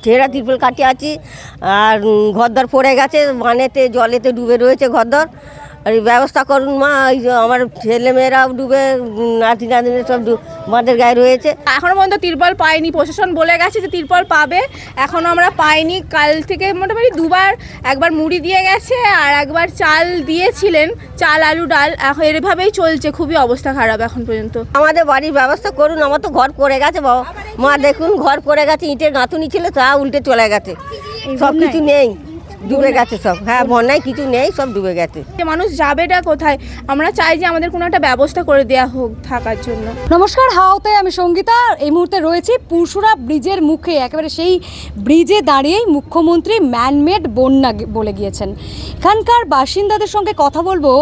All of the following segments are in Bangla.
ছেঁড়া তিরপল কাটিয়ে আছি আর ঘরদর পড়ে গেছে, বানেতে জলেতে ডুবে রয়েছে ঘরদর। আর এই ব্যবস্থা করুন মা, এই যে আমার ছেলেমেয়েরাও ডুবে, নাতি নাতনি সব বাঁধের গায়ে রয়েছে। এখনো পর্যন্ত তিরপল পাইনি, প্রশাসন বলে গেছে যে তিরপল পাবে, এখনো আমরা পাইনি। কাল থেকে মোটামুটি দুবার, একবার মুড়ি দিয়ে গেছে আর একবার চাল দিয়েছিলেন, চাল আলু ডাল। এখন এভাবেই চলছে, খুবই অবস্থা খারাপ এখন পর্যন্ত। আমাদের বাড়ির ব্যবস্থা করুন, আমার তো ঘর পড়ে গেছে বাবা মা, দেখুন ঘর পড়ে গেছে, ইটের গাঁথুনি ছিল তা উল্টে চলে গেছে, সব কিছু নেই, ডুবে গেছে সব। হ্যাঁ, বন্যায় কিছু নেই, সব ডুবে গেছে। মানুষ যাবেটা কোথায়? আমরা চাই যে আমাদের কোনো একটা ব্যবস্থা করে দেওয়া হোক থাকার জন্য। নমস্কার, হাওতে আমি সঙ্গীতা। এই মুহূর্তে রয়েছি পুরসুরা ব্রিজের মুখে, একেবারে সেই ব্রিজে দাঁড়িয়েই মুখ্যমন্ত্রী ম্যানমেড বন্যা বলে গিয়েছেন। এখানকার বাসিন্দাদের সঙ্গে কথা বলবো,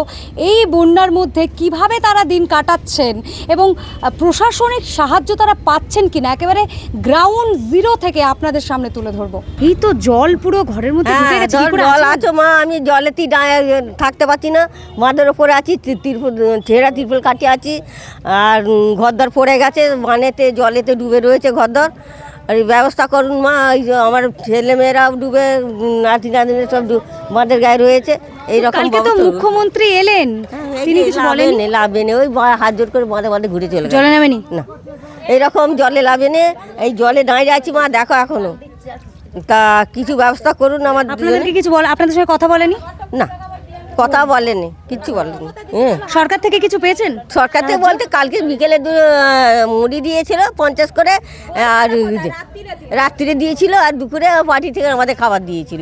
এই বন্যার মধ্যে কিভাবে তারা দিন কাটাচ্ছেন এবং প্রশাসনিক সাহায্য তারা পাচ্ছেন কিনা, একেবারে গ্রাউন্ড জিরো থেকে আপনাদের সামনে তুলে ধরবো। এই তো জল পুরো ঘরের মধ্যে ঢুকে গেছে। জল আছো মা, আমি জলেতে থাকতে পারছি না, বাঁধের ওপরে আছি, ছেঁড়া তিরপল কাটিয়ে আছি আর ঘরদর পড়ে গেছে, বানেতে জলেতে ডুবে রয়েছে ঘরদর। আর এই ব্যবস্থা করুন মা, এই যে আমার ছেলেমেয়েরাও ডুবে, নাতি নাতনি সব বাঁধের গায়ে রয়েছে। এইরকম মুখ্যমন্ত্রী এলেন, তিনি কিছু বলেননি? লাভেনি, ওই হাত জোর করে বাঁধে বাঁধে ঘুরে চলে জলে নামেনি না, এইরকম জলে লাভেনি। এই জলে দাঁড়িয়ে আছি মা, দেখো এখনো। তা কিছু ব্যবস্থা করুন আমার। আপনাদেরকে কিছু আপনাদের সঙ্গে কথা বলেনি? না, কথা বলেনি, কিচ্ছু বলেনি। সরকার থেকে কিছু পেয়েছেন? সরকার থেকে বলতে কালকে বিকেলে মুড়ি দিয়েছিল 50 করে, আর রাত্রিরে দিয়েছিল, আর দুপুরে পার্টি থেকে আমাদের খাবার দিয়েছিল।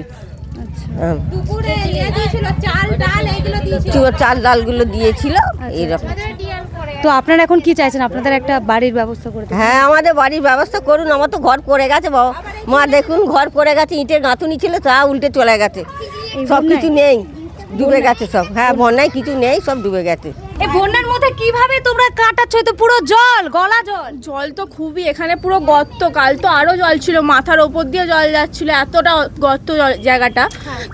চাল ডালগুলো দিয়েছিল এইরকম। তো আপনারা এখন কি চাইছেন? আপনাদের একটা বাড়ির ব্যবস্থা করে দিন। হ্যাঁ, আমাদের বাড়ির ব্যবস্থা করুন, আমার তো ঘর পড়ে গেছে বাবা মা, দেখুন ঘর পড়ে গেছে, ইটের গাঁথুনি ছিল তা উল্টে চলে গেছে, সব কিছু নেই, ডুবে গেছে সব। হ্যাঁ, বন্যায় কিছু নেই, সব ডুবে গেছে। এই বন্যার মধ্যে কিভাবে তোমরা কাটাচ্ছ? তো পুরো জল, গলা জল। জল তো খুবই, এখানে পুরো গর্ত। কাল তো আরো জল ছিল, মাথার ওপর দিয়ে জল যাচ্ছিল, এতটা গর্ত জায়গাটা।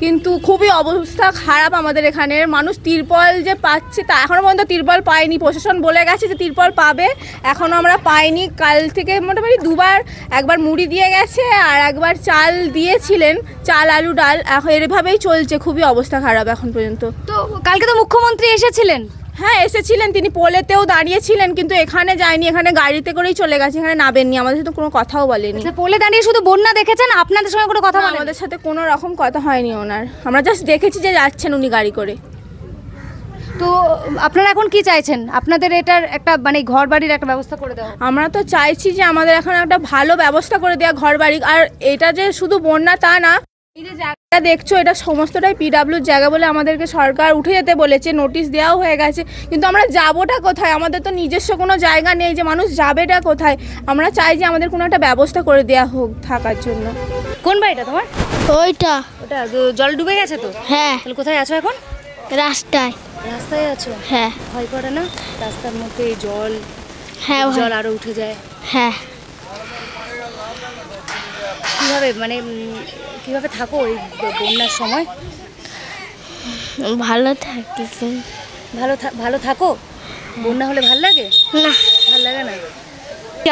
কিন্তু খুবই অবস্থা খারাপ আমাদের এখানের। মানুষ তিরপল যে পাচ্ছে, তা এখনো পর্যন্ত তিরপল পাইনি, প্রশাসন বলে গেছে যে তিরপল পাবে, এখনো আমরা পাইনি। কাল থেকে মোটামুটি দুবার, একবার মুড়ি দিয়ে গেছে আর একবার চাল দিয়েছিলেন, চাল আলু ডাল। এখন এভাবেই চলছে, খুবই অবস্থা খারাপ এখন পর্যন্ত। তো কালকে তো মুখ্যমন্ত্রী এসেছিলেন? হ্যাঁ, এসেছিলেন, তিনি পোলেতেও দাঁড়িয়েছিলেন, কিন্তু এখানে যায়নি, এখানে গাড়িতে করেই চলে গেছে, এখানে নামেননি, আমাদের সাথে কোনো কথাও বলেনি। পোলে দাঁড়িয়ে শুধু বন্যা দেখেছেন, আপনাদের সঙ্গে কোনো কথা বলেনি? আমাদের সাথে কোনো রকম কথা হয়নি ওনার, আমরা জাস্ট দেখেছি যে যাচ্ছেন উনি গাড়ি করে। তো আপনারা এখন কি চাইছেন? আপনাদের এটার একটা মানে ঘর বাড়ির একটা ব্যবস্থা করে দেওয়া। আমরা তো চাইছি যে আমাদের এখন একটা ভালো ব্যবস্থা করে দেওয়া ঘর বাড়ি। আর এটা যে শুধু বন্যা তা না, এই যে জায়গাটা দেখছো, এটা সমস্তটাই পিডাব্লিউর জায়গা বলে আমাদেরকে সরকার উঠে যেতে বলেছে, নোটিশ দেওয়াও হয়ে গেছে। কিন্তু আমরা যাবোটা কোথায়? আমাদের তো নিজস্ব কোনো জায়গা নেই, যে মানুষ যাবেটা কোথায়? আমরা চাই যে আমাদের কোনো একটা ব্যবস্থা করে দেওয়া হোক থাকার জন্য। কোন বাড়িটা তোমার? ওইটা। ওটা জল ডুবে গেছে তো? হ্যাঁ। তাহলে কোথায় আছো এখন? রাস্তায়। রাস্তায় আছো? হ্যাঁ। ভয় করে না রাস্তার মধ্যে জল? হ্যাঁ, জল আরো উঠে যায়। হ্যাঁ। কিভাবে মানে কিভাবে থাকো এই বন্যার সময়? ভালো থাকতেছে। ভালো থাকো? বন্যা হলে ভাল লাগে না? ভাল লাগে না।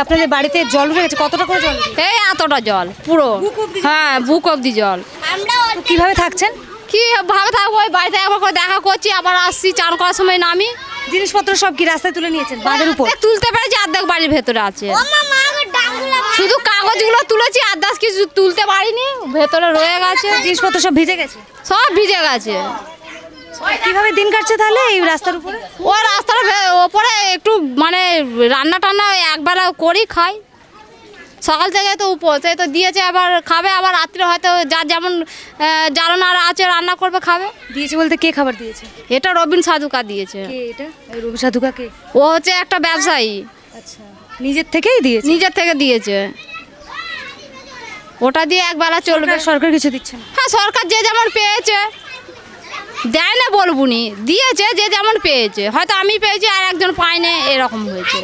আপনাদের বাড়িতে জল উঠে গেছে? কতটা করে জল? এই এতটা জল পুরো। হ্যাঁ, বুক অব্দি জল। কিভাবে থাকছেন? কি ভাবে থাকবো? ওই বাড়িতে একবার করে দেখা করছি, আবার আসছি, চান করার সময় নামি। জিনিসপত্র সব কি রাস্তায় তুলে নিয়েছেন? বাঁধের উপর তুলতে পেরেছি, অর্ধেক বাড়ির ভেতরে আছে, শুধু কাগজগুলো তুলেছি, আদার্স কিছু তুলতে পারিনি, ভেতরে রয়ে গেছে। জিনিসপত্র সব ভিজে গেছে? সব ভিজে গেছে। কিভাবে দিন কাটছে তাহলে এই রাস্তার উপরে? ও রাস্তার ওপরে একটু মানে রান্না টান্না একবেলা করি খাই, সকাল থেকে তো উপসে তো দিয়েছে, আবার খাবে, আবার রাত্রে হয়তো যার যেমন জ্বালানার আছে রান্না করবে খাবে। দিয়েছে বলতে কে খাবার দিয়েছে? এটা রবীন সাধুকা দিয়েছে। কে এটা? এই রবি সাধুকা কে? ও হচ্ছে একটা ব্যবসায়ী। আচ্ছা, নিজের থেকেই দিয়েছে? নিজের থেকে দিয়েছে, ওটা দিয়ে একবেলা চলবে। সরকার কিছু দিচ্ছে না? হ্যাঁ, সরকার যে যেমন পেয়েছে, দেয় না বলবুনি, দিয়েছে যে যেমন পেয়েছে, হয়তো আমি পেয়েছি আর একজন পাইনি, এরকম হয়েছে।